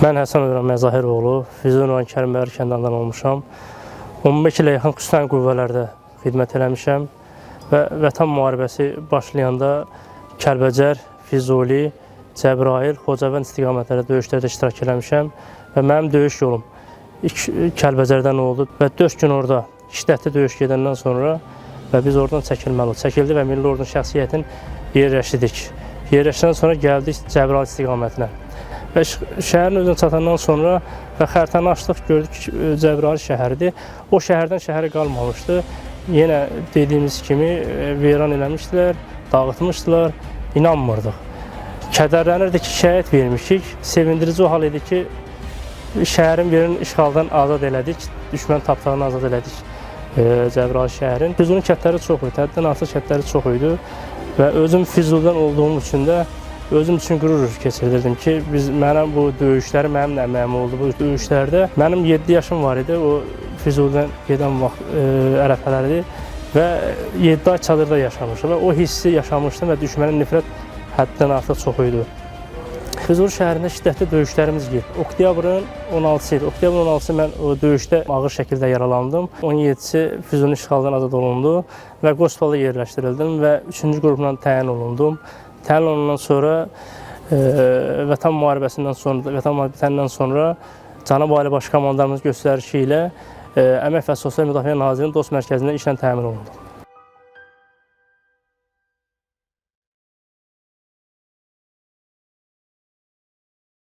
Mən Həsən Övran Məzahiroğlu, Füzuli rayon Kərimbəri kəndindən olmuşam. 15 ilə yaxın xüsusi qüvvələrdə xidmət eləmişəm və Vətən müharibəsi başlayanda Kəlbəcər, Füzuli, Cəbrayıl, Xocavənd istiqamətlərdə döyüşlərdə iştirak eləmişəm və mənim döyüş yolum ilk Kəlbəcərdən oldu və 4 gün orada şiddətli döyüş gedəndən sonra və biz oradan çəkildi və Milli Ordunun şəxsiyyətini yerləşdirdik. Yerləşdirdən sonra gəldik Cəbrayıl istiqamətinə. Və şəhərin özünə çatandan sonra və xəritəni açdıq, gördük ki, Cəbrayıl şəhəridir. O şəhərdən şəhəri qalmamışdı. Yenə dediyimiz kimi veyran eləmişdilər, dağıtmışdılar, inanmırdıq. Kədərlənirdik ki, şəhid vermişik. Sevindirici o hal idi ki, şəhərin birini işğaldan azad elədik, düşmən tapdağını azad elədik Cəbrayıl şəhərin. Füzulinin kətləri çox idi, həddən artıq kətləri çox idi və özüm Füzulidən olduğum üçün də özüm üçün qürur keçirirdim ki, mənim bu döyüşləri, mənim əməyim oldu bu döyüşlərdə. Mənim 7 yaşım var idi, o Füzulidən gedən vaxt ərəfələrdir və 7 ay çadırda yaşamışdım və o hissi yaşamışdım və düşmənin nifrət həddən artıq çox idi. Füzuli şəhərində şiddətli döyüşlərimiz gedib. Oktyabrın 16-sı idi. Oktyabrın 16-sı mən o döyüşdə ağır şəkildə yaralandım. 17-si Füzulinin işğaldan azad olundu və Qospala yerləşdirildim və 3-cü qrupla təyin olundum. Təyin olundan sonra Vətən müharibəsindən sonra, Vətən müharibəsi bitəndən sonra Cənab Ali Baş Komandanımız göstərişi ilə Əmək və Sosial Müdafiə Nazirinin Dost Mərkəzində işlə təmin olundu.